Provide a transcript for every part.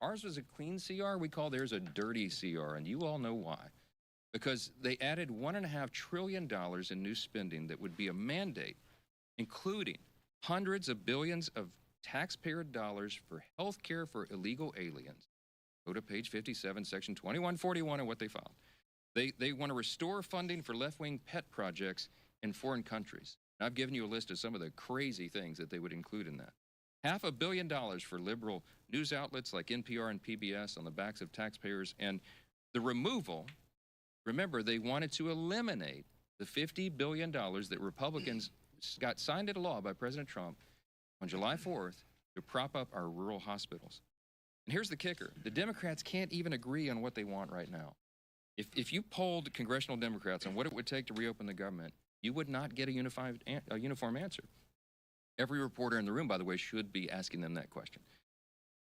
Ours was a clean CR. We call theirs a dirty CR, and you all know why. Because they added $1.5 trillion in new spending that would be a mandate, including hundreds of billions of taxpayer dollars for health care for illegal aliens. Go to page 57, section 2141 of what they filed. They want to restore funding for left-wing pet projects in foreign countries. And I've given you a list of some of the crazy things that they would include in that. $500 million for liberal news outlets like NPR and PBS on the backs of taxpayers, and the removal. Remember, they wanted to eliminate the $50 billion that Republicans got signed into law by President Trump on July 4th to prop up our rural hospitals. And here's the kicker. The Democrats can't even agree on what they want right now. If you polled congressional Democrats on what it would take to reopen the government, you would not get a uniform answer. Every reporter in the room, by the way, should be asking them that question.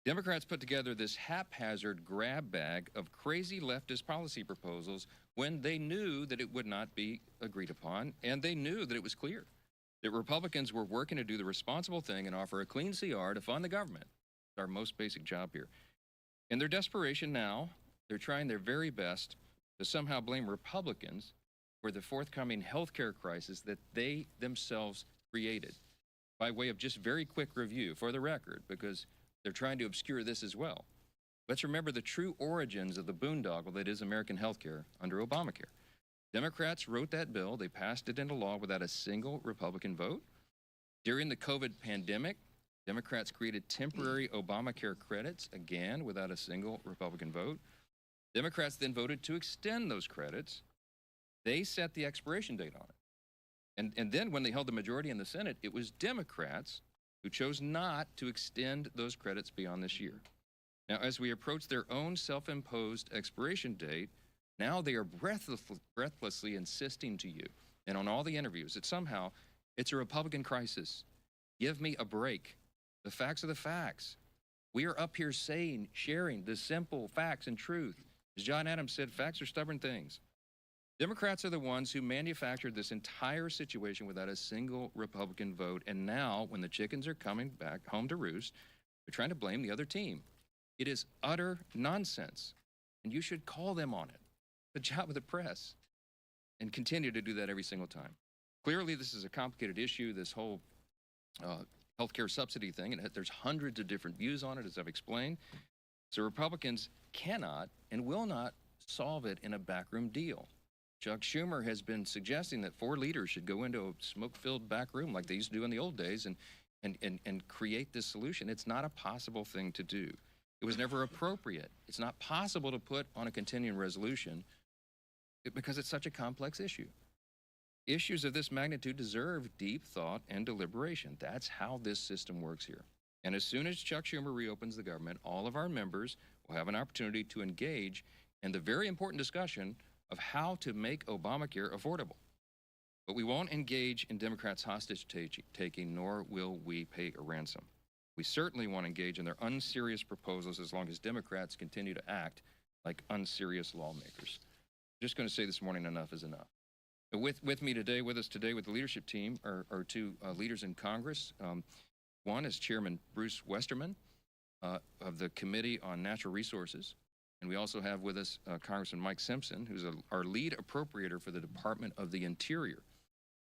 Democrats put together this haphazard grab bag of crazy leftist policy proposals when they knew that it would not be agreed upon, and they knew that it was clear that Republicans were working to do the responsible thing and offer a clean CR to fund the government. It's our most basic job here. In their desperation now, they're trying their very best to somehow blame Republicans for the forthcoming health care crisis that they themselves created. By way of just very quick review, for the record, because they're trying to obscure this as well. Let's remember the true origins of the boondoggle that is American health care under Obamacare. Democrats wrote that bill. They passed it into law without a single Republican vote. During the COVID pandemic, Democrats created temporary Obamacare credits, again, without a single Republican vote. Democrats then voted to extend those credits. They set the expiration date on it. And then when they held the majority in the Senate, it was Democrats who chose not to extend those credits beyond this year. Now, as we approach their own self-imposed expiration date, now they are breathlessly insisting to you, and on all the interviews, that somehow it's a Republican crisis. Give me a break. The facts are the facts. We are up here sharing the simple facts and truth. As John Adams said, facts are stubborn things. Democrats are the ones who manufactured this entire situation without a single Republican vote, and now, when the chickens are coming back home to roost, they're trying to blame the other team. It is utter nonsense, and you should call them on it. The job of the press, and continue to do that every single time. Clearly, this is a complicated issue, this whole healthcare subsidy thing, and there's hundreds of different views on it, as I've explained. So Republicans cannot and will not solve it in a backroom deal. Chuck Schumer has been suggesting that 4 leaders should go into a smoke-filled back room like they used to do in the old days and create this solution. It's not a possible thing to do. It was never appropriate. It's not possible to put on a continuing resolution because it's such a complex issue. Issues of this magnitude deserve deep thought and deliberation. That's how this system works here. And as soon as Chuck Schumer reopens the government, all of our members will have an opportunity to engage in the very important discussion of how to make Obamacare affordable. But we won't engage in Democrats' hostage-taking, nor will we pay a ransom. We certainly won't engage in their unserious proposals as long as Democrats continue to act like unserious lawmakers. I'm just going to say this morning, enough is enough. With us today with the leadership team are 2 leaders in Congress. One is Chairman Bruce Westerman of the Committee on Natural Resources. And we also have with us Congressman Mike Simpson, who's our lead appropriator for the Department of the Interior,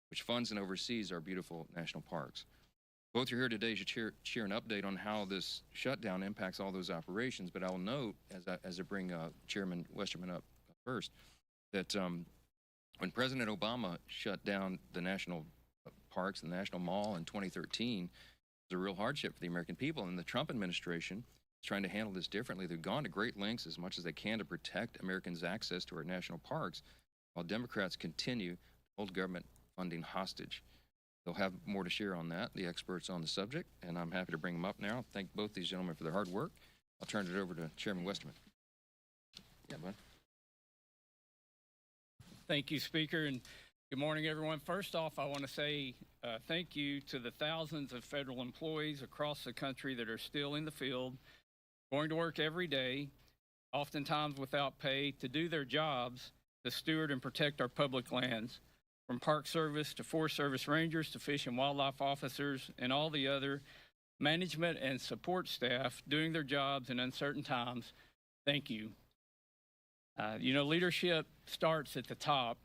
which funds and oversees our beautiful national parks. Both are here today to share an update on how this shutdown impacts all those operations. But I'll note, as I bring Chairman Westerman up first, that when President Obama shut down the national parks and the National Mall in 2013, it was a real hardship for the American people. And the Trump administration trying to handle this differently. They've gone to great lengths as much as they can to protect Americans' access to our national parks, while Democrats continue to hold government funding hostage. They'll have more to share on that, the experts on the subject, and I'm happy to bring them up now. Thank both these gentlemen for their hard work. I'll turn it over to Chairman Westerman. Yeah, bud. Thank you, Speaker, and good morning, everyone. First off, I want to say thank you to the thousands of federal employees across the country that are still in the field, going to work every day, oftentimes without pay, to do their jobs to steward and protect our public lands, from Park Service to Forest Service Rangers to Fish and Wildlife officers and all the other management and support staff doing their jobs in uncertain times, thank you. Leadership starts at the top,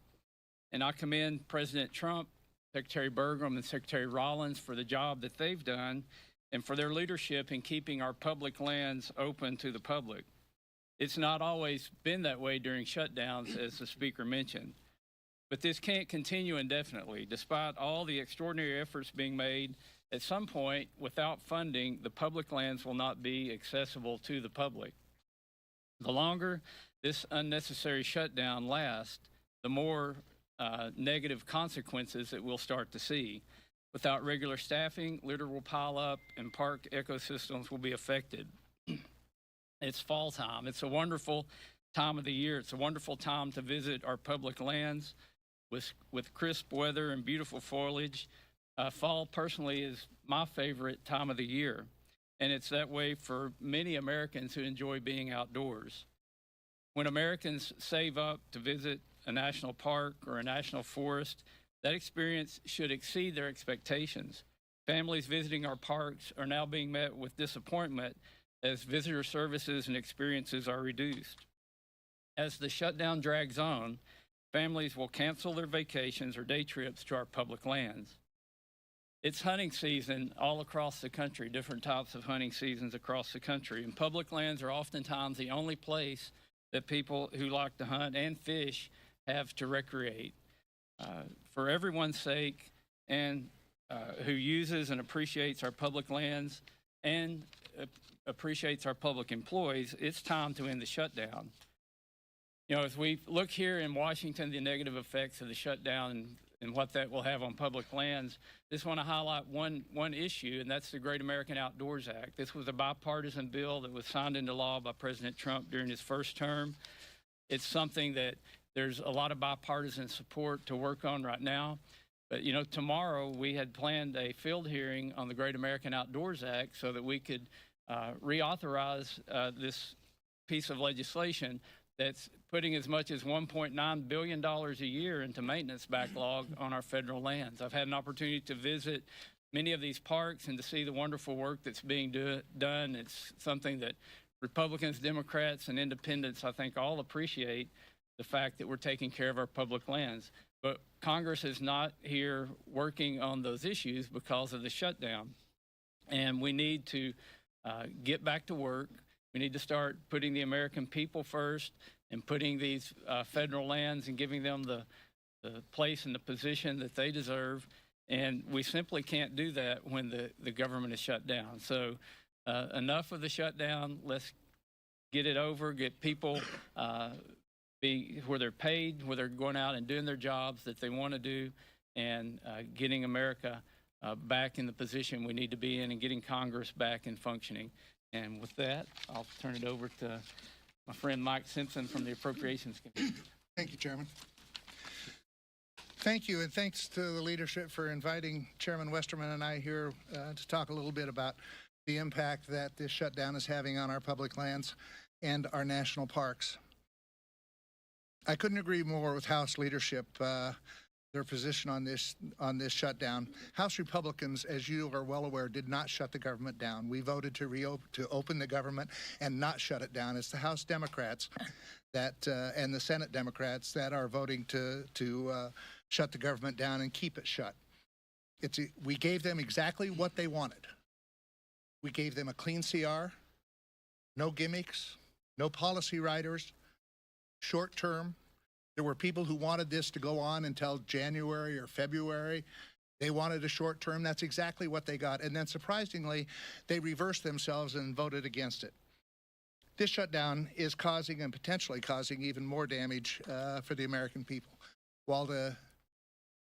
and I commend President Trump, Secretary Burgum, and Secretary Rollins for the job that they've done and for their leadership in keeping our public lands open to the public. It's not always been that way during shutdowns, as the speaker mentioned. But this can't continue indefinitely. Despite all the extraordinary efforts being made, at some point, without funding, the public lands will not be accessible to the public. The longer this unnecessary shutdown lasts, the more negative consequences that we'll start to see. Without regular staffing, litter will pile up and park ecosystems will be affected. It's fall time. It's a wonderful time of the year. It's a wonderful time to visit our public lands with crisp weather and beautiful foliage. Fall personally is my favorite time of the year, and it's that way for many Americans who enjoy being outdoors. When Americans save up to visit a national park or a national forest, that experience should exceed their expectations. Families visiting our parks are now being met with disappointment as visitor services and experiences are reduced. As the shutdown drags on, families will cancel their vacations or day trips to our public lands. It's hunting season all across the country, different types of hunting seasons across the country, and public lands are oftentimes the only place that people who like to hunt and fish have to recreate. For everyone's sake, and who uses and appreciates our public lands and appreciates our public employees, it's time to end the shutdown. As we look here in Washington, the negative effects of the shutdown and what that will have on public lands, just want to highlight one issue, and that's the Great American Outdoors Act. This was a bipartisan bill that was signed into law by President Trump during his first term. It's something that there's a lot of bipartisan support to work on right now. But, tomorrow we had planned a field hearing on the Great American Outdoors Act so that we could reauthorize this piece of legislation that's putting as much as $1.9 billion a year into maintenance backlog on our federal lands. I've had an opportunity to visit many of these parks and to see the wonderful work that's being done. It's something that Republicans, Democrats, and independents, I think, all appreciate the fact that we're taking care of our public lands. But Congress is not here working on those issues because of the shutdown. And we need to get back to work. We need to start putting the American people first and putting these federal lands and giving them the place and the position that they deserve. And we simply can't do that when the government is shut down. So enough of the shutdown. Let's get it over, get people where they're paid, where they're going out and doing their jobs that they want to do, and getting America back in the position we need to be in and getting Congress back and functioning. And with that, I'll turn it over to my friend Mike Simpson from the Appropriations Committee. Thank you, Chairman. Thank you, and thanks to the leadership for inviting Chairman Westerman and I here to talk a little bit about the impact that this shutdown is having on our public lands and our national parks. I couldn't agree more with House leadership, their position on this shutdown. House Republicans, as you are well aware, did not shut the government down. We voted to open the government and not shut it down. It's the House Democrats and the Senate Democrats that are voting to shut the government down and keep it shut. We gave them exactly what they wanted. We gave them a clean CR, no gimmicks, no policy riders, short term. There were people who wanted this to go on until January or February. They wanted a short term. That's exactly what they got. And then surprisingly, they reversed themselves and voted against it. This shutdown is causing and potentially causing even more damage for the American people. While the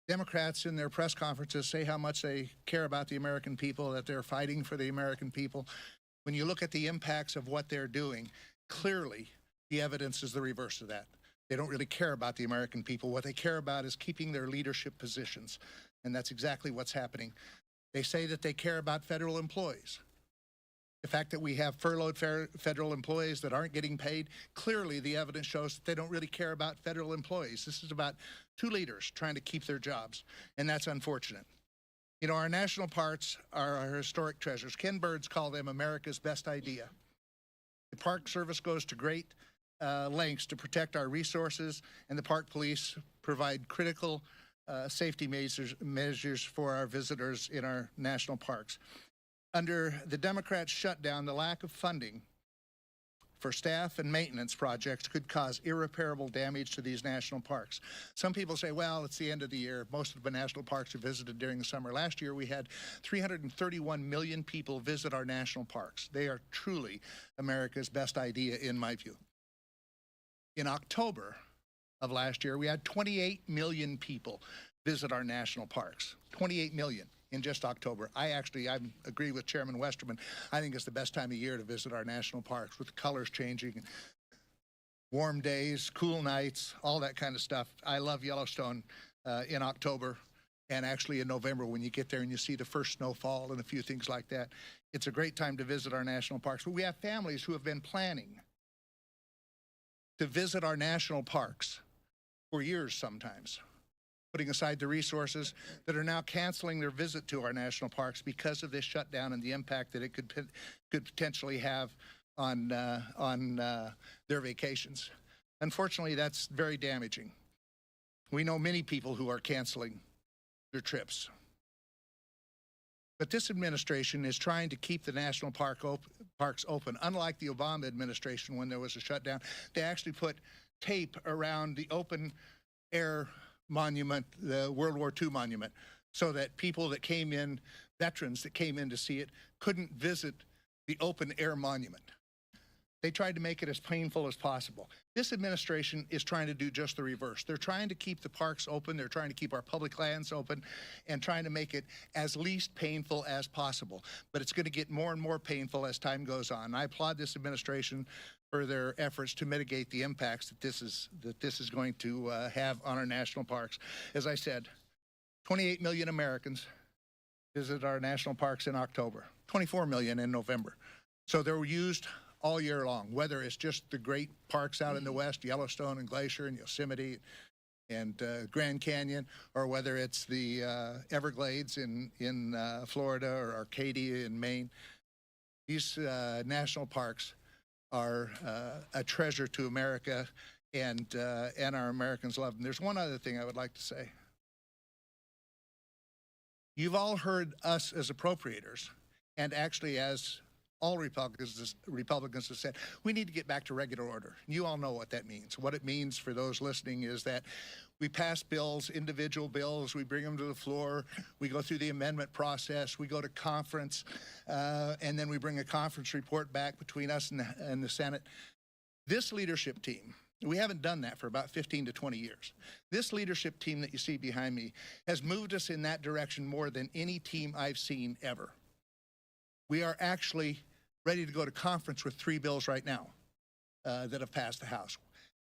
Democrats in their press conferences say how much they care about the American people, that they're fighting for the American people, when you look at the impacts of what they're doing, clearly the evidence is the reverse of that. They don't really care about the American people. What they care about is keeping their leadership positions, and that's exactly what's happening. They say that they care about federal employees. The fact that we have furloughed federal employees that aren't getting paid, clearly the evidence shows that they don't really care about federal employees. This is about two leaders trying to keep their jobs, and that's unfortunate. You know, our national parks are our historic treasures. Ken Burns called them America's best idea. The Park Service goes to great lengths to protect our resources, and the park police provide critical safety measures for our visitors in our national parks. Under the Democrats' shutdown, the lack of funding for staff and maintenance projects could cause irreparable damage to these national parks. Some people say, well, it's the end of the year. Most of the national parks are visited during the summer. Last year, we had 331 million people visit our national parks. They are truly America's best idea, in my view. In October of last year, we had 28 million people visit our national parks. 28 million. In just October. I agree with Chairman Westerman. I think it's the best time of year to visit our national parks, with the colors changing, warm days, cool nights, all that kind of stuff. I love Yellowstone in October, and actually in November when you get there and you see the first snowfall and a few things like that. It's a great time to visit our national parks. But we have families who have been planning to visit our national parks for years sometimes, putting aside the resources, that are now canceling their visit to our national parks because of this shutdown and the impact that it could potentially have on their vacations. Unfortunately, that's very damaging. We know many people who are canceling their trips. But this administration is trying to keep the national parks open. Unlike the Obama administration, when there was a shutdown, they actually put tape around the open air monument, the World War II monument, so that people that came in, veterans that came in to see it, couldn't visit the open air monument. They tried to make it as painful as possible. This administration is trying to do just the reverse. They're trying to keep the parks open, they're trying to keep our public lands open, and trying to make it as least painful as possible. But it's going to get more and more painful as time goes on. I applaud this administration for their efforts to mitigate the impacts that this is going to have on our national parks. As I said, 28 million Americans visit our national parks in October, 24 million in November. So they're used all year long, whether it's just the great parks out in the West, Yellowstone and Glacier and Yosemite and Grand Canyon, or whether it's the Everglades in Florida or Arcadia in Maine. These national parks are a treasure to America, and our Americans love them. There's one other thing I would like to say. You've all heard us as appropriators, and actually as all Republicans have said, we need to get back to regular order. You all know what that means. What it means for those listening is that we pass bills, individual bills, we bring them to the floor, we go through the amendment process, we go to conference, and then we bring a conference report back between us and the Senate. This leadership team, we haven't done that for about 15 to 20 years. This leadership team that you see behind me has moved us in that direction more than any team I've seen ever. We are actually ready to go to conference with 3 bills right now that have passed the House.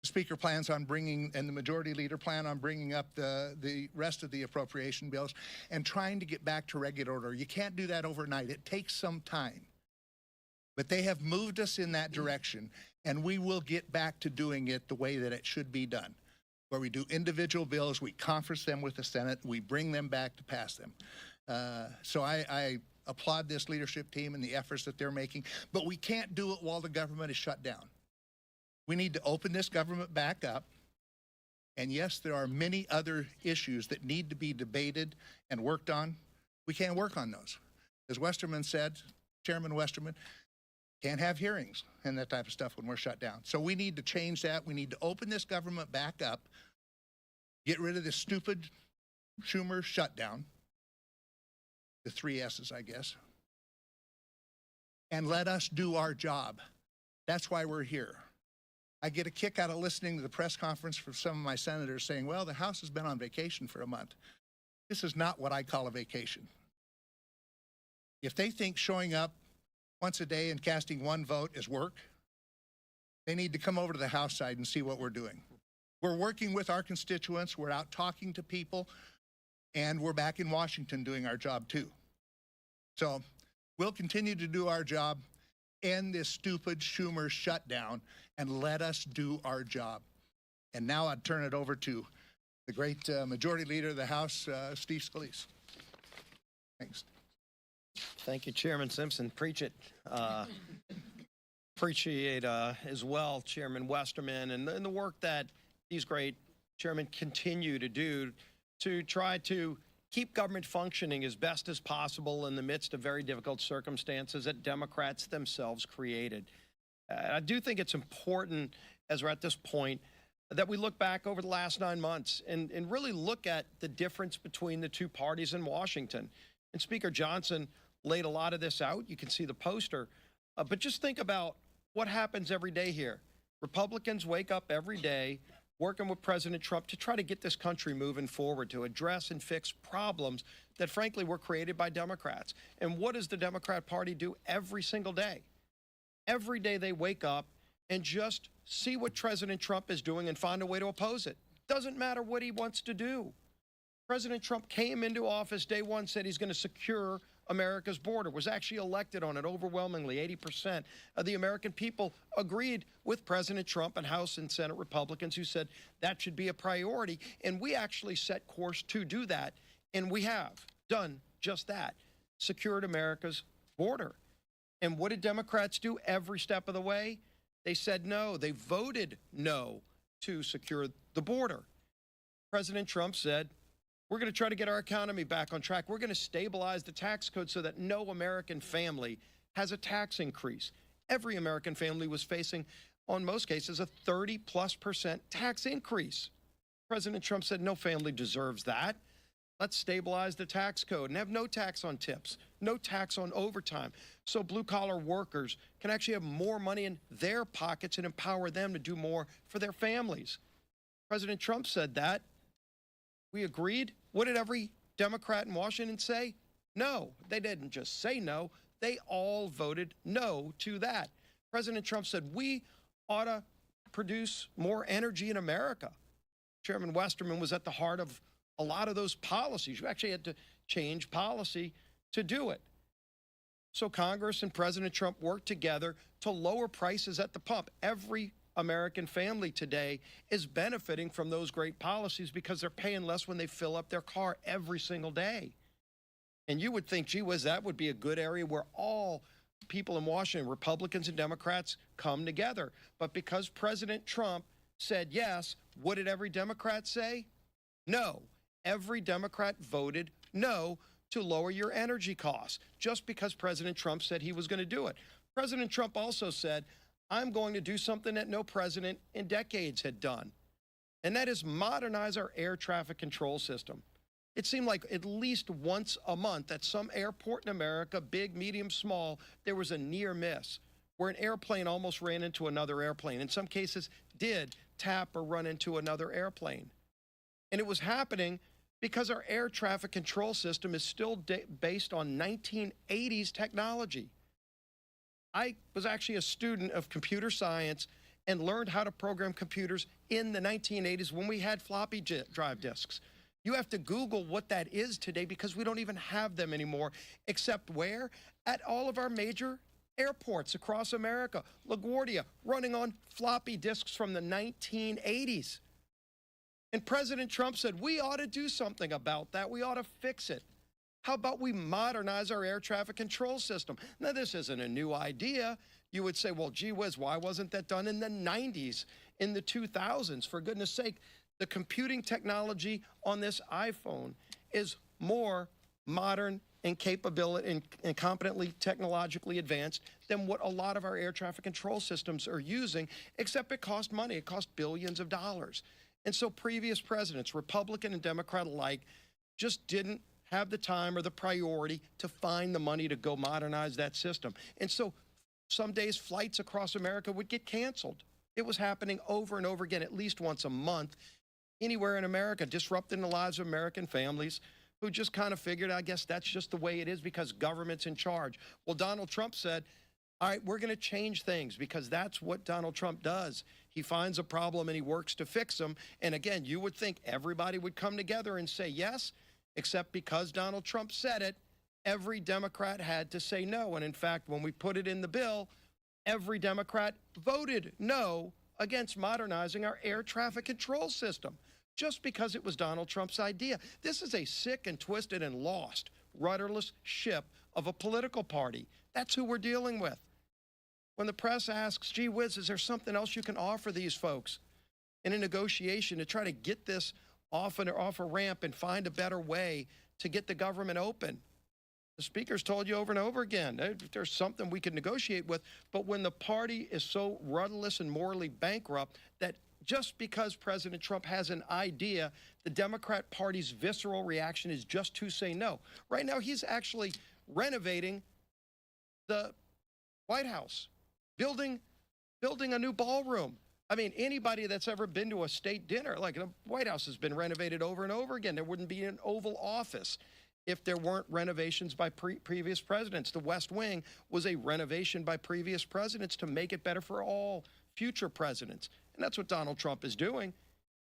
The Speaker plans on bringing, and the Majority Leader plan on bringing up the rest of the appropriation bills and trying to get back to regular order. You can't do that overnight. It takes some time. But they have moved us in that direction, and we will get back to doing it the way that it should be done, where we do individual bills, we conference them with the Senate, we bring them back to pass them. So I applaud this leadership team and the efforts that they're making, but we can't do it while the government is shut down. We need to open this government back up. And yes, there are many other issues that need to be debated and worked on. We can't work on those. As Westerman said, Chairman Westerman, can't have hearings and that type of stuff when we're shut down. So we need to change that. We need to open this government back up, get rid of this stupid Schumer shutdown, the 3 S's, I guess, and let us do our job. That's why we're here. I get a kick out of listening to the press conference from some of my senators saying, well, the House has been on vacation for a month. This is not what I call a vacation. If they think showing up once a day and casting 1 vote is work, they need to come over to the House side and see what we're doing. We're working with our constituents, we're out talking to people, and we're back in Washington doing our job too. So we'll continue to do our job, end this stupid Schumer shutdown, and let us do our job. And now I'd turn it over to the great Majority Leader of the House, Steve Scalise. Thanks. Thank you, Chairman Simpson. Preach it. Appreciate as well Chairman Westerman and the work that these great chairmen continue to do to try to keep government functioning as best as possible in the midst of very difficult circumstances that Democrats themselves created. I do think it's important, as we're at this point, that we look back over the last 9 months and really look at the difference between the two parties in Washington. And Speaker Johnson laid a lot of this out. You can see the poster. But just think about what happens every day here. Republicans wake up every day working with President Trump to try to get this country moving forward, to address and fix problems that, frankly, were created by Democrats. And what does the Democrat Party do every single day? Every day they wake up and just see what President Trump is doing and find a way to oppose it. Doesn't matter what he wants to do. President Trump came into office day one, said he's going to secure America's border, was actually elected on it overwhelmingly. 80% of the American people agreed with President Trump and House and Senate Republicans who said that should be a priority. And we actually set course to do that. And we have done just that, secured America's border. And what did Democrats do every step of the way? They said no. They voted no to secure the border. President Trump said, we're going to try to get our economy back on track. We're going to stabilize the tax code so that no American family has a tax increase. Every American family was facing, on most cases, a 30+% tax increase. President Trump said no family deserves that. Let's stabilize the tax code and have no tax on tips, no tax on overtime, so blue-collar workers can actually have more money in their pockets and empower them to do more for their families. President Trump said that. We agreed. What did every Democrat in Washington say? No. They didn't just say no. They all voted no to that. President Trump said we ought to produce more energy in America. Chairman Westerman was at the heart of a lot of those policies. You actually had to change policy to do it. So Congress and President Trump worked together to lower prices at the pump. Every American family today is benefiting from those great policies because they're paying less when they fill up their car every single day. And you would think, gee whiz, that would be a good area where all people in Washington, Republicans and Democrats, come together. But because President Trump said yes, what did every Democrat say? No. Every Democrat voted no to lower your energy costs just because President Trump said he was going to do it. President Trump also said, I'm going to do something that no president in decades had done, and that is modernize our air traffic control system. It seemed like at least once a month at some airport in America, big, medium, small, there was a near miss where an airplane almost ran into another airplane. In some cases, did tap or run into another airplane. And it was happening because our air traffic control system is still based on 1980s technology. I was actually a student of computer science and learned how to program computers in the 1980s when we had floppy drive disks. You have to Google what that is today because we don't even have them anymore, except where? At all of our major airports across America. LaGuardia running on floppy disks from the 1980s. And President Trump said, we ought to do something about that. We ought to fix it. How about we modernize our air traffic control system? Now, this isn't a new idea. You would say, well, gee whiz, why wasn't that done in the 90s, in the 2000s? For goodness sake, the computing technology on this iPhone is more modern and capability and competently technologically advanced than what a lot of our air traffic control systems are using, except it cost money. It cost billions of dollars. And so previous presidents, Republican and Democrat alike, just didn't have the time or the priority to find the money to go modernize that system. And so some days flights across America would get canceled. It was happening over and over again, at least once a month, anywhere in America, disrupting the lives of American families who just kind of figured, I guess that's just the way it is because government's in charge. Well, Donald Trump said, all right, we're going to change things because that's what Donald Trump does. He finds a problem and he works to fix them. And again, you would think everybody would come together and say yes, except because Donald Trump said it, every Democrat had to say no. And in fact, when we put it in the bill, every Democrat voted no against modernizing our air traffic control system, just because it was Donald Trump's idea. This is a sick and twisted and lost rudderless ship of a political party. That's who we're dealing with. When the press asks, gee whiz, is there something else you can offer these folks in a negotiation to try to get this off a ramp and find a better way to get the government open? The speaker's told you over and over again, there's something we could negotiate with, but when the party is so rudderless and morally bankrupt that just because President Trump has an idea, the Democrat Party's visceral reaction is just to say no. Right now, he's actually renovating the White House, building a new ballroom. I mean, anybody that's ever been to a state dinner, like the White House has been renovated over and over again. There wouldn't be an Oval Office if there weren't renovations by previous presidents. The West Wing was a renovation by previous presidents to make it better for all future presidents. And that's what Donald Trump is doing.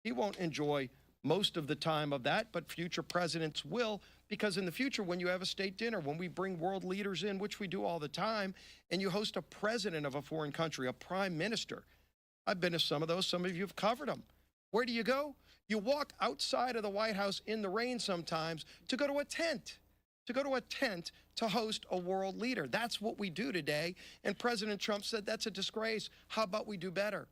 He won't enjoy most of the time of that, but future presidents will, because in the future, when you have a state dinner, when we bring world leaders in, which we do all the time, and you host a president of a foreign country, a prime minister. I've been to some of those. Some of you have covered them. Where do you go? You walk outside of the White House in the rain sometimes to go to a tent, to host a world leader. That's what we do today. And President Trump said that's a disgrace. How about we do better?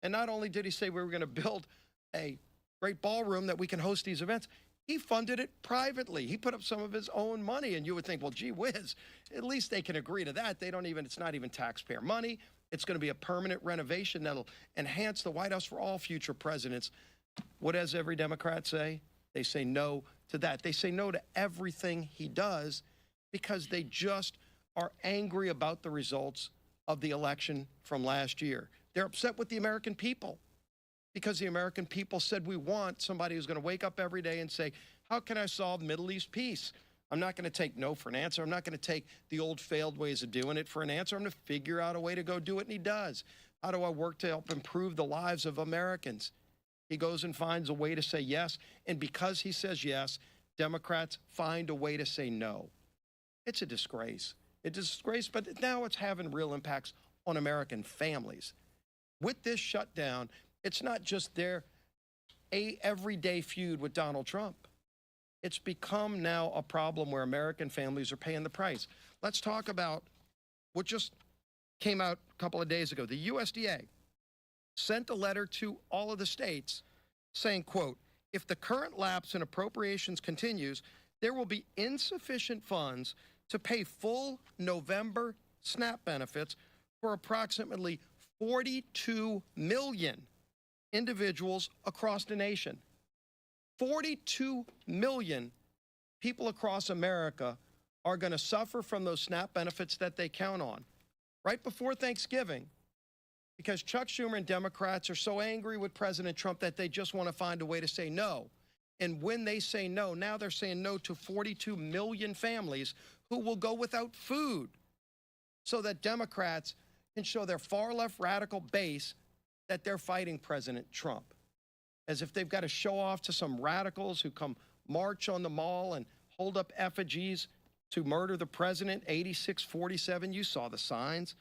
And not only did he say we were going to build a great ballroom that we can host these events, he funded it privately. He put up some of his own money. And you would think, well, gee whiz, at least they can agree to that. It's not even taxpayer money. It's going to be a permanent renovation that'll enhance the White House for all future presidents. What does every Democrat say? They say no to that. They say no to everything he does because they just are angry about the results of the election from last year. They're upset with the American people because the American people said we want somebody who's going to wake up every day and say, how can I solve Middle East peace? I'm not going to take no for an answer. I'm not going to take the old failed ways of doing it for an answer. I'm going to figure out a way to go do it, and he does. How do I work to help improve the lives of Americans? He goes and finds a way to say yes, and because he says yes, Democrats find a way to say no. It's a disgrace. It's a disgrace, but now it's having real impacts on American families. With this shutdown, it's not just their everyday feud with Donald Trump. It's become now a problem where American families are paying the price. Let's talk about what just came out a couple of days ago. The USDA sent a letter to all of the states saying, quote, if the current lapse in appropriations continues, there will be insufficient funds to pay full November SNAP benefits for approximately 42 million individuals across the nation. 42 million people across America are going to suffer from those SNAP benefits that they count on. Right before Thanksgiving, because Chuck Schumer and Democrats are so angry with President Trump that they just want to find a way to say no. And when they say no, now they're saying no to 42 million families who will go without food so that Democrats can show their far-left radical base that they're fighting President Trump. As if they've got to show off to some radicals who come march on the mall and hold up effigies to murder the president, 8647. You saw the signs.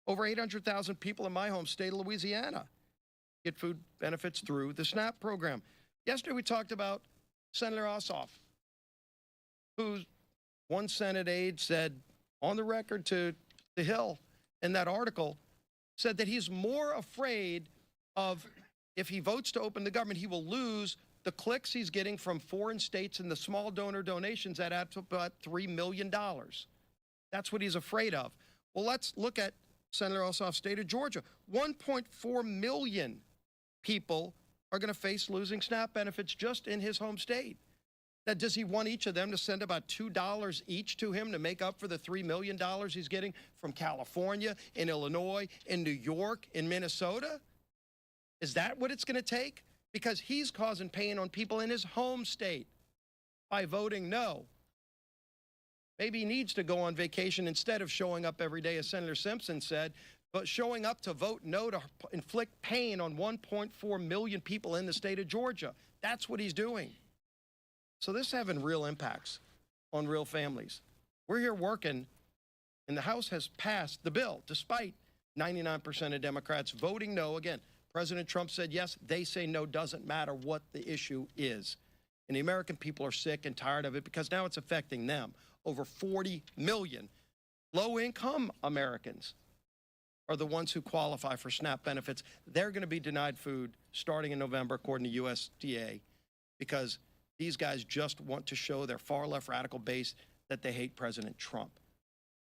Over 800,000 people in my home state of Louisiana get food benefits through the SNAP program. Yesterday we talked about Senator Ossoff, who one Senate aide said on the record to The Hill in that article, said that he's more afraid of if he votes to open the government, he will lose the clicks he's getting from foreign states and the small donor donations that add to about $3 million. That's what he's afraid of. Well, let's look at Senator Ossoff's state of Georgia. 1.4 million people are going to face losing SNAP benefits just in his home state. Now, does he want each of them to send about $2 each to him to make up for the $3 million he's getting from California, in Illinois, in New York, in Minnesota? Is that what it's going to take? Because he's causing pain on people in his home state by voting no. Maybe he needs to go on vacation instead of showing up every day, as Senator Simpson said, but showing up to vote no to inflict pain on 1.4 million people in the state of Georgia. That's what he's doing. So this is having real impacts on real families. We're here working, and the House has passed the bill, despite 99% of Democrats voting no. Again, President Trump said yes, they say no, doesn't matter what the issue is. And the American people are sick and tired of it because now it's affecting them. Over 40 million low-income Americans are the ones who qualify for SNAP benefits. They're going to be denied food starting in November, according to USDA, because these guys just want to show their far-left radical base that they hate President Trump.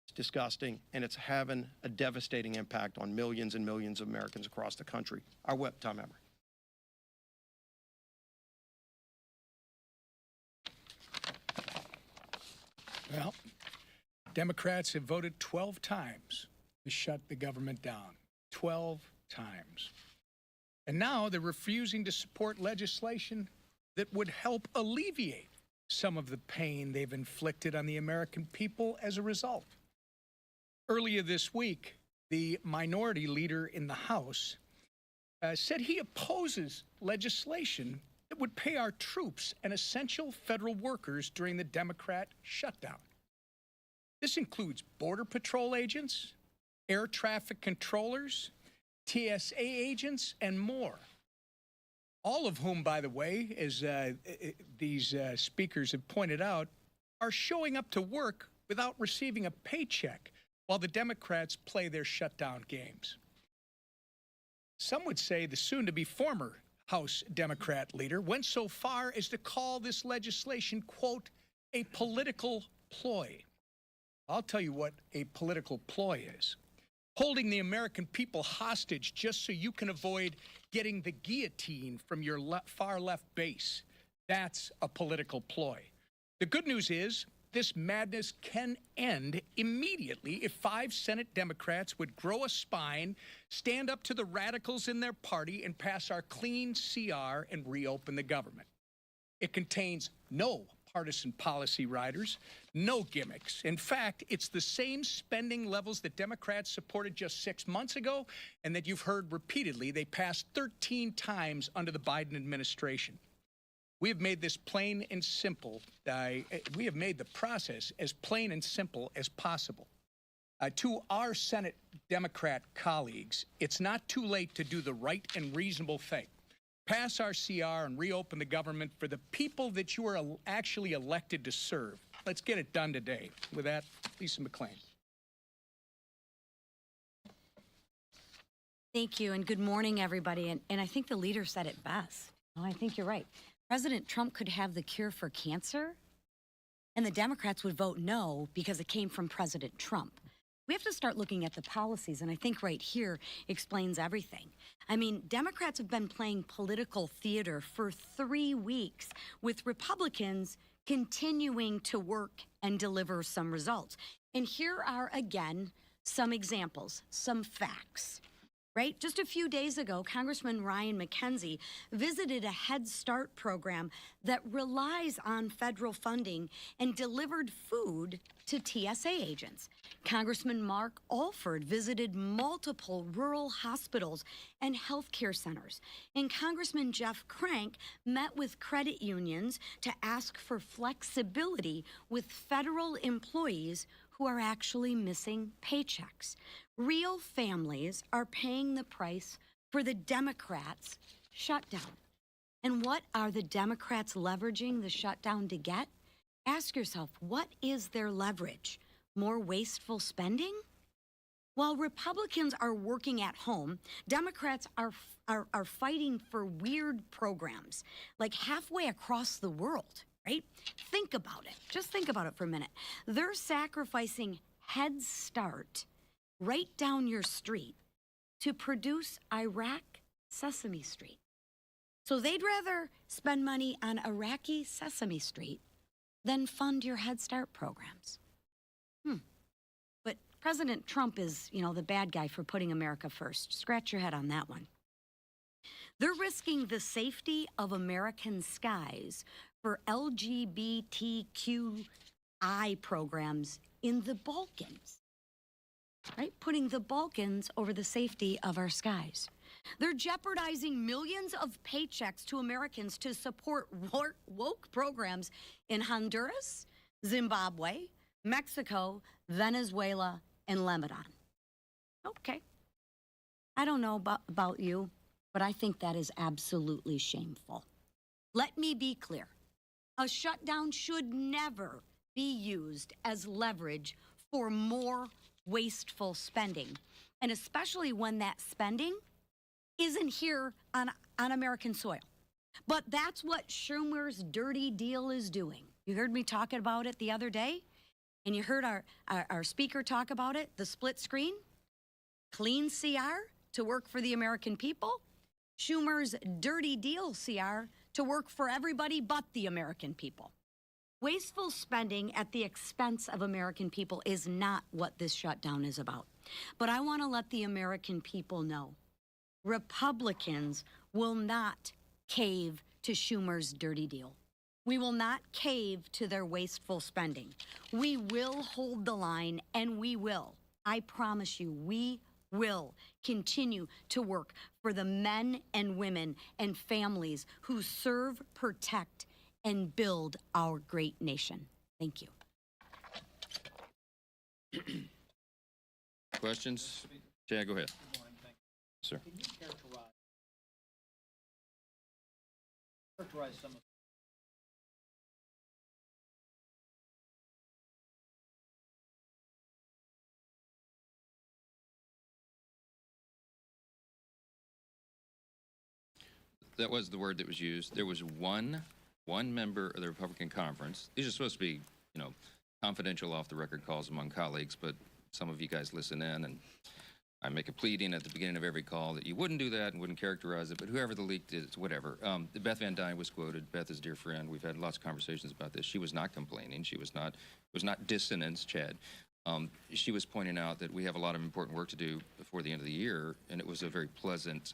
It's disgusting, and it's having a devastating impact on millions and millions of Americans across the country. Our whip, Tom Emmer. Well, Democrats have voted 12 times to shut the government down. 12 times. And now they're refusing to support legislation that would help alleviate some of the pain they've inflicted on the American people as a result. Earlier this week, the minority leader in the House said he opposes legislation that would pay our troops and essential federal workers during the Democrat shutdown. This includes Border Patrol agents, air traffic controllers, TSA agents, and more. All of whom, by the way, as these speakers have pointed out, are showing up to work without receiving a paycheck while the Democrats play their shutdown games. Some would say the soon-to-be former House Democrat leader went so far as to call this legislation, quote, a political ploy. I'll tell you what a political ploy is. Holding the American people hostage just so you can avoid getting the guillotine from your far left base. That's a political ploy. The good news is this madness can end immediately if 5 Senate Democrats would grow a spine, stand up to the radicals in their party, and pass our clean CR and reopen the government. It contains no partisan policy riders, no gimmicks. In fact, it's the same spending levels that Democrats supported just 6 months ago and that you've heard repeatedly they passed 13 times under the Biden administration. We have made this plain and simple. We have made the process as plain and simple as possible. To our Senate Democrat colleagues, it's not too late to do the right and reasonable thing. Pass our CR and reopen the government for the people that you are actually elected to serve. Let's get it done today. With that, Lisa McClain. Thank you, and good morning, everybody. And I think the leader said it best. Oh, I think you're right. President Trump could have the cure for cancer, and the Democrats would vote no because it came from President Trump. We have to start looking at the policies, and I think right here explains everything. I mean, Democrats have been playing political theater for 3 weeks with Republicans continuing to work and deliver some results. And here are, again, some examples, some facts. Right? Just a few days ago, Congressman Ryan McKenzie visited a Head Start program that relies on federal funding and delivered food to TSA agents. Congressman Mark Alford visited multiple rural hospitals and healthcare centers. And Congressman Jeff Crank met with credit unions to ask for flexibility with federal employees who are actually missing paychecks. Real families are paying the price for the Democrats' shutdown. And what are the Democrats leveraging the shutdown to get? Ask yourself, what is their leverage? More wasteful spending? While Republicans are working at home, Democrats are fighting for weird programs, like halfway across the world, right? Think about it. Just think about it for a minute. They're sacrificing Head Start right down your street to produce Iraq Sesame Street. So they'd rather spend money on Iraqi Sesame Street than fund your Head Start programs. But President Trump is, the bad guy for putting America first. Scratch your head on that one. They're risking the safety of American skies for LGBTQI programs in the Balkans. Right? Putting the Balkans over the safety of our skies. They're jeopardizing millions of paychecks to Americans to support woke programs in Honduras, Zimbabwe, Mexico, Venezuela, and Lebanon. Okay. I don't know about you, but I think that is absolutely shameful. Let me be clear. A shutdown should never be used as leverage for more wasteful spending, and especially when that spending isn't here on American soil. But that's what Schumer's dirty deal is doing. You heard me talking about it the other day, and you heard our speaker talk about it, the split screen. Clean CR to work for the American people, Schumer's dirty deal CR to work for everybody but the American people. Wasteful spending at the expense of American people is not what this shutdown is about. But I want to let the American people know Republicans will not cave to Schumer's dirty deal. We will not cave to their wasteful spending. We will hold the line, and we will. I promise you, we will continue to work for the men and women and families who serve, protect, and build our great nation. Thank you. Questions? Chad, go ahead. Sir. Can you characterize some of That was the word that was used. There was one member of the Republican conference. These are supposed to be, confidential off-the-record calls among colleagues, but some of you guys listen in, and I make a pleading at the beginning of every call that you wouldn't do that and wouldn't characterize it, but whoever the leak is, whatever. Beth Van Dyne was quoted. Beth is a dear friend. We've had lots of conversations about this. She was not complaining. It was not dissonance, Chad. She was pointing out that we have a lot of important work to do before the end of the year, and it was a very pleasant,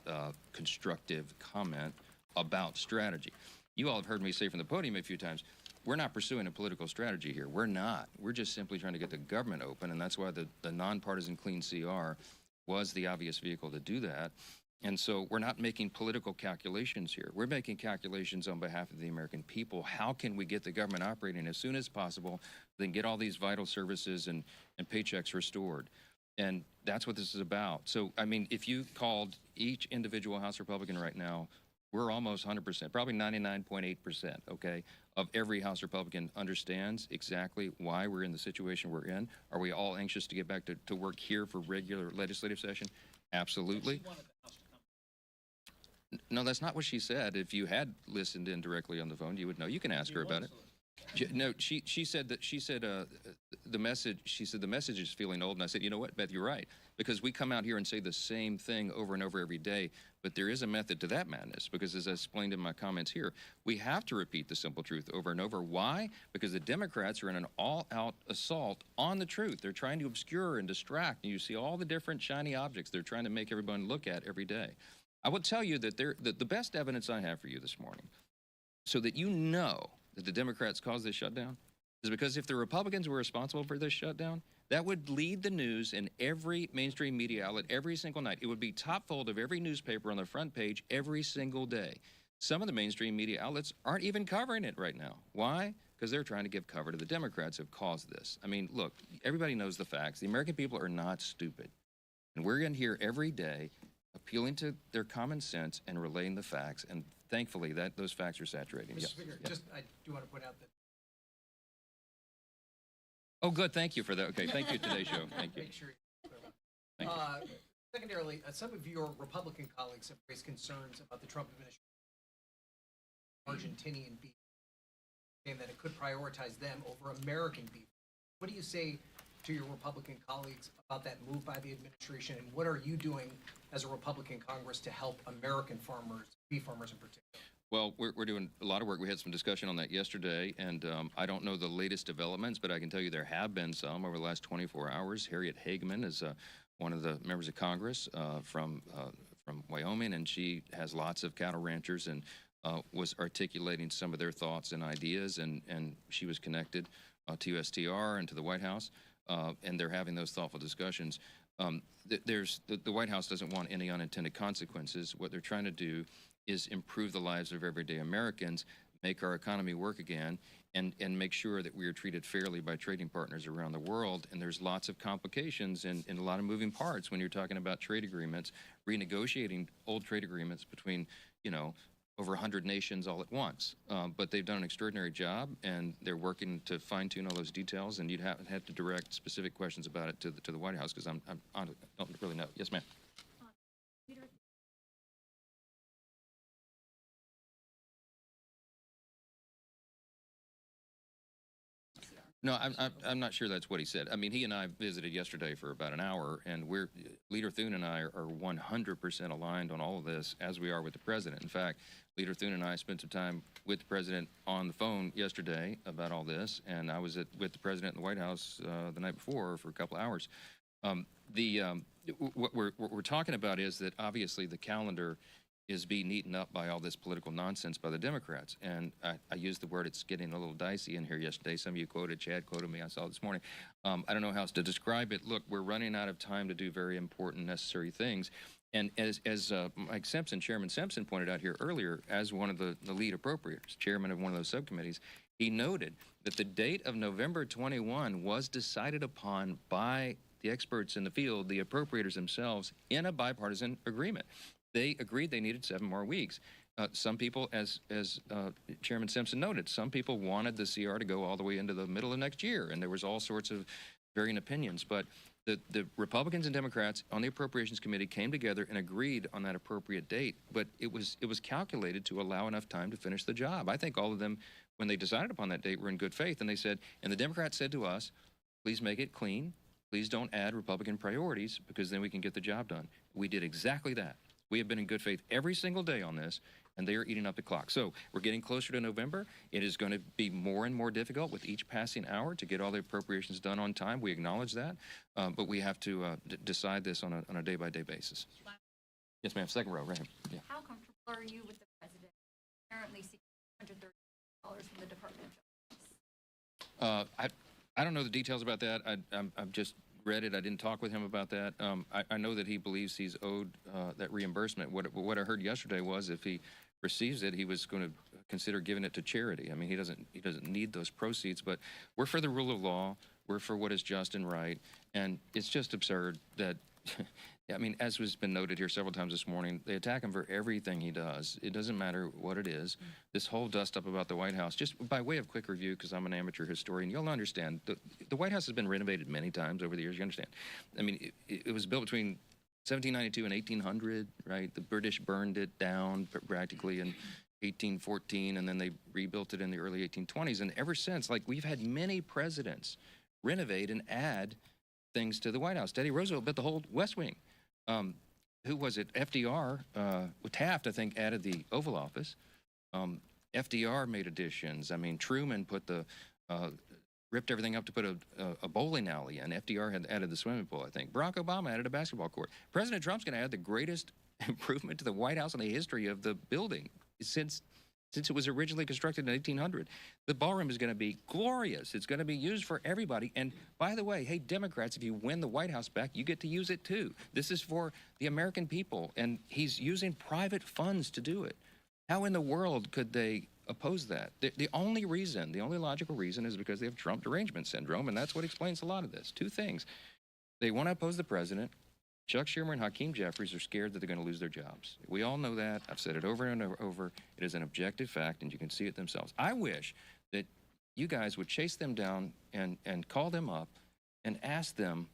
constructive comment about strategy. You all have heard me say from the podium a few times, we're not pursuing a political strategy here. We're not. We're just simply trying to get the government open, and that's why the nonpartisan clean CR was the obvious vehicle to do that. And so we're not making political calculations here. We're making calculations on behalf of the American people. How can we get the government operating as soon as possible, then get all these vital services and paychecks restored? And that's what this is about. So, I mean, if you called each individual House Republican right now, we're almost 100%, probably 99.8%, okay, of every House Republican understands exactly why we're in the situation we're in. Are we all anxious to get back to work here for regular legislative session? Absolutely. No, that's not what she said. If you had listened in directly on the phone, you would know. You can ask her about it. No, she said the message is feeling old, and I said, you know what, Beth, you're right, because we come out here and say the same thing over and over every day, but there is a method to that madness, because as I explained in my comments here, we have to repeat the simple truth over and over. Why? Because the Democrats are in an all-out assault on the truth. They're trying to obscure and distract, and you see all the different shiny objects they're trying to make everyone look at every day. I will tell you that the best evidence I have for you this morning, so that you know that the Democrats caused this shutdown, is because if the Republicans were responsible for this shutdown, that would lead the news in every mainstream media outlet every single night. It would be top fold of every newspaper on the front page every single day. Some of the mainstream media outlets aren't even covering it right now. Why? Because they're trying to give cover to the Democrats who have caused this. I mean, look, everybody knows the facts. The American people are not stupid. And we're in here every day appealing to their common sense and relaying the facts, and thankfully those facts are saturating. Mr. Speaker, just I do want to point out that. Oh, good. Thank you for that. Okay, thank you, Today Show. Thank you. Make sure Thank you. Secondarily, some of your Republican colleagues have raised concerns about the Trump administration Argentinian beef, saying that it could prioritize them over American beef. What do you say to your Republican colleagues about that move by the administration, and what are you doing as a Republican Congress to help American farmers, beef farmers in particular? Well, we're doing a lot of work. We had some discussion on that yesterday, and I don't know the latest developments, but I can tell you there have been some over the last 24 hours. Harriet Hageman is one of the members of Congress from Wyoming, and she has lots of cattle ranchers and was articulating some of their thoughts and ideas, and she was connected to USTR and to the White House, and they're having those thoughtful discussions. The White House doesn't want any unintended consequences. What they're trying to do is improve the lives of everyday Americans, make our economy work again, and make sure that we are treated fairly by trading partners around the world. And there's lots of complications and a lot of moving parts when you're talking about trade agreements, renegotiating old trade agreements between, over 100 nations all at once. But they've done an extraordinary job, and they're working to fine-tune all those details, and you'd have to direct specific questions about it to the White House, because I don't really know. Yes, ma'am. No, I'm not sure that's what he said. I mean, he and I visited yesterday for about an hour, and Leader Thune and I are 100% aligned on all of this, as we are with the president. In fact, Leader Thune and I spent some time with the president on the phone yesterday about all this, and I was with the president in the White House the night before for a couple hours. What we're talking about is that obviously the calendar is being eaten up by all this political nonsense by the Democrats. And I used the word, it's getting a little dicey in here yesterday. Some of you quoted, Chad quoted me, I saw it this morning. I don't know how else to describe it. Look, we're running out of time to do very important, necessary things. And as Mike Simpson, Chairman Simpson pointed out here earlier, as one of the lead appropriators, chairman of one of those subcommittees, he noted that the date of November 21 was decided upon by the experts in the field, the appropriators themselves, in a bipartisan agreement. They agreed they needed 7 more weeks. Some people, as Chairman Simpson noted, some people wanted the CR to go all the way into the middle of next year, and there was all sorts of varying opinions. But the Republicans and Democrats on the Appropriations Committee came together and agreed on that appropriate date. But it was calculated to allow enough time to finish the job. I think all of them, when they decided upon that date, were in good faith. And they said, and the Democrats said to us, please make it clean. Please don't add Republican priorities, because then we can get the job done. We did exactly that. We have been in good faith every single day on this, and they are eating up the clock. So we're getting closer to November. It is going to be more and more difficult with each passing hour to get all the appropriations done on time. We acknowledge that, but we have to decide this on a day-by-day basis. Yes, ma'am. Second row, right here. Yeah. How comfortable are you with the president apparently seeking $130 from the Department of Justice? I don't know the details about that. I've just read it. I didn't talk with him about that. I know that he believes he's owed that reimbursement. What I heard yesterday was if he receives it, he was going to consider giving it to charity. I mean, he doesn't need those proceeds, but we're for the rule of law. We're for what is just and right, and it's just absurd that. I mean, as has been noted here several times this morning, they attack him for everything he does. It doesn't matter what it is. This whole dust-up about the White House, just by way of quick review, because I'm an amateur historian, you'll understand, the White House has been renovated many times over the years, you understand. I mean, it was built between 1792 and 1800, right? The British burned it down practically in 1814, and then they rebuilt it in the early 1820s. And ever since, like, we've had many presidents renovate and add things to the White House. Teddy Roosevelt built the whole West Wing. Who was it? FDR, Taft, I think, added the Oval Office. FDR made additions. I mean, Truman ripped everything up to put a bowling alley in. FDR had added the swimming pool, I think. Barack Obama added a basketball court. President Trump's going to add the greatest improvement to the White House in the history of the building since it was originally constructed in 1800. The ballroom is going to be glorious. It's going to be used for everybody. And by the way, hey, Democrats, if you win the White House back, you get to use it too. This is for the American people, and he's using private funds to do it. How in the world could they oppose that? The only logical reason is because they have Trump derangement syndrome, and that's what explains a lot of this. 2 things. They want to oppose the president. Chuck Schumer and Hakeem Jeffries are scared that they're going to lose their jobs. We all know that. I've said it over and over. It is an objective fact, and you can see it themselves. I wish that you guys would chase them down and call them up and ask them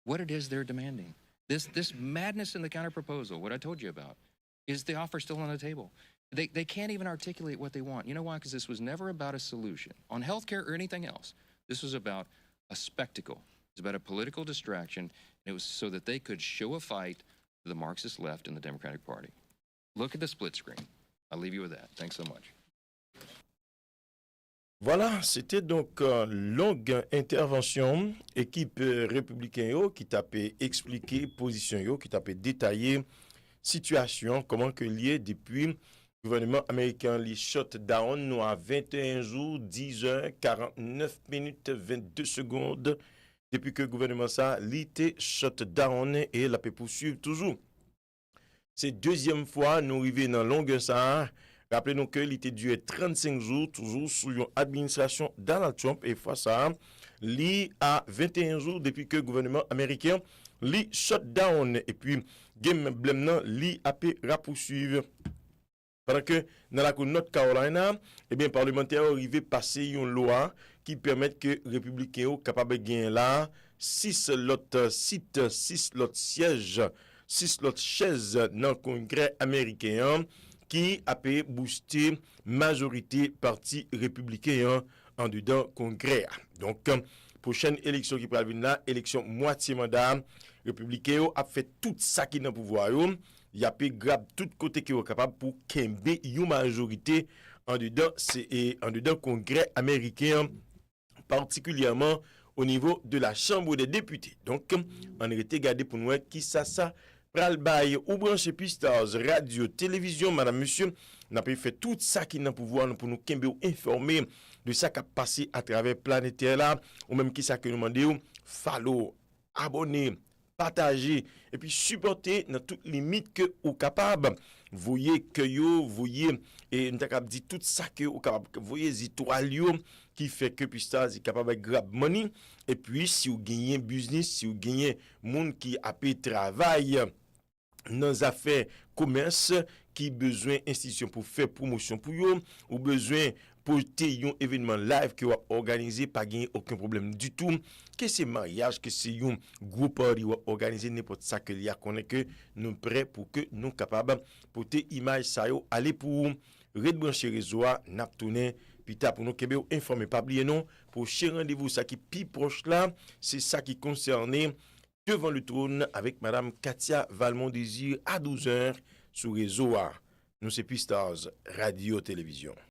what it is they're demanding. This madness in the counterproposal, what I told you about, is the offer still on the table? They can't even articulate what they want. You know why? Because this was never about a solution on health care or anything else. This was about a spectacle. It's about a political distraction, and it was so that they could show a fight to the Marxist left in the Democratic Party. Look at the split screen. I'll leave you with that. Thanks so much. Voilà, c'était donc longue intervention équipe républicain yo qui t'a expliqué position yo, qui t'a détaillé situation comment que lié depuis gouvernement américain li shutdown nous à 21 jours 10 heures 49 minutes 22 secondes depuis que le gouvernement ça l'ité shutdown et la peut poursuivre toujours. C'est deuxième fois nous arrivons dans longue ça. Rappelez-nous que l'ité duré 35 jours toujours sous une administration Donald Trump et fois ça li à 21 jours depuis que le gouvernement américain li shutdown et puis game blème nan li a poursuivre Pendant que dans la North Carolina, eh bien, parlementaires arrivé passer une loi qui permet que les républicains soient capables de gagner là 6 lots sites, 6 lots sièges, 6 lots chaises dans le Congrès américain qui a pu booster majorité parti républicain en dedans Congrès. Donc, prochaine élection qui va venir là, élection moitié mandat, républicain a fait tout ça qui est dans le pouvoir. Il a pu grab tout côté qui est capable pour kembe une majorité en dedans Congrès américain, particulièrement au niveau de la Chambre des députés. Donc, on a été gardé pour nous qui ça pral bail ou branché Pistars, radio, télévision, madame, monsieur, n'a pas fait tout ça qui n'a pouvoir pour nous kembe ou informer de ça qui a passé à travers planétaire là, ou même qui ça que nous demandons, follow, abonner, partager et puis supporter dans toutes les limites que vous capable. Voyez que yo, voyez et nous capable dit tout ça que vous capable, voyez étoile yo qui fait que Pistars est capable de grab money et puis si vous gagnez business, si vous gagnez monde qui a pu travail dans affaires commerce qui besoin institution pour faire promotion pour eux ou besoin porter un événement live qui va organiser pas gagner aucun problème du tout que c'est mariage que c'est un groupe party ou organiser n'importe ça que il y a connaît que nous prêts pour que nous capable porter image ça yo aller pour rebrancher réseau n'a tourner puis pour nous kebe informer pas oublier non pour chez rendez-vous ça qui plus proche là c'est ça qui concernait devant le trône avec madame Katia Valmont-Désir à 12h sur réseau A. Nous c'est Pistars Radio Télévision.